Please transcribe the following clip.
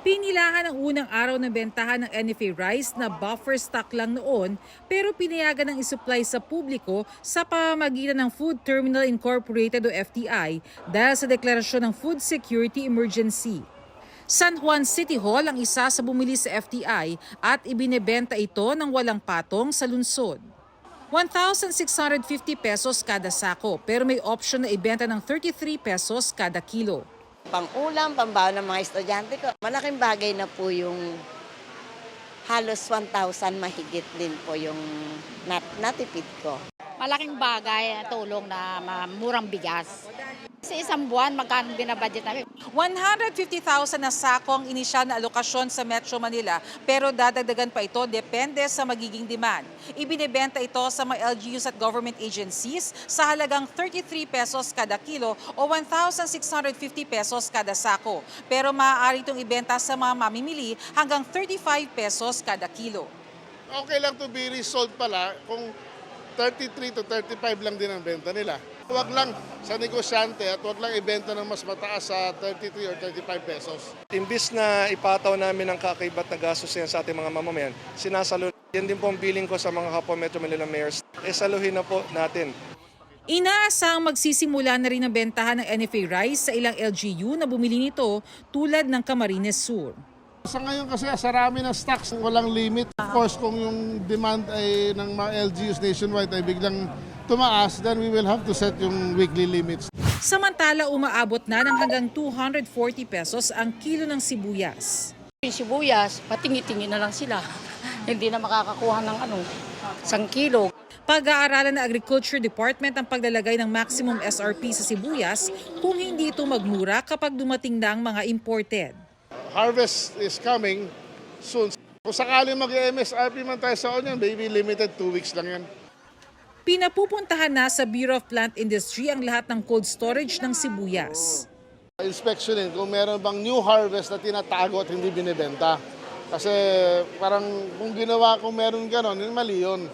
Pinilahan ang unang araw ng bentahan ng NFA Rice na buffer stock lang noon pero pinayagan ng isupply sa publiko sa pamamagitan ng Food Terminal Incorporated o FTI dahil sa deklarasyon ng Food Security Emergency. San Juan City Hall ang isa sa bumili sa FTI at ibinebenta ito ng walang patong sa lungsod. 1,650 pesos kada sako pero may option na ibenta ng 33 pesos kada kilo. Pang-ulam, pambaon ng mga estudyante ko. Malaking bagay na po yung halos 1,000 mahigit din po yung natipid ko. Malaking bagay, tulong na murang bigas. Sa isang buwan, magkano binabudget namin? 150,000 na sako ang inisyal na alokasyon sa Metro Manila pero dadagdagan pa ito depende sa magiging demand. Ibinebenta ito sa mga LGUs at government agencies sa halagang 33 pesos kada kilo o 1,650 pesos kada sako. Pero maaari itong ibenta sa mga mamimili hanggang 35 pesos kada kilo. Okay lang to be resold pala kung 33 to 35 lang din ang benta nila. Huwag lang sa negosyante at huwag lang ibenta ng mas mataas sa 33 or 35 pesos. Imbis na ipataw namin ang kakaibat na gastos yan sa ating mga mamamayan, sinasalo. Yan din po ang billing ko sa mga kapwa Metro Manila mayors. Saluhin na po natin. Inaasang magsisimula na rin ang bentahan ng NFA Rice sa ilang LGU na bumili nito tulad ng Camarines Sur. Sa ngayon kasi sarami ng stocks, walang limit. Of course, kung yung demand ay ng mga LGUs nationwide ay biglang tumaas, then we will have to set yung weekly limits. Samantala, umaabot na ng hanggang 240 pesos ang kilo ng sibuyas. Yung sibuyas, patingi-tingi na lang sila. Hindi na makakakuha ng 1 kilo. Pag-aaralan ng Agriculture Department ang paglalagay ng maximum SRP sa sibuyas kung hindi ito magmura kapag dumating na ang mga imported. Harvest is coming soon. Kung sakaling mag-MSRP man tayo sa onion, maybe limited 2 weeks lang yan. Pinapupuntahan na sa Bureau of Plant Industry ang lahat ng cold storage ng sibuyas. Inspectionin kung meron bang new harvest na tinatago at hindi binibenta. Kasi parang kung ginawa kung meron ganon, mali yun.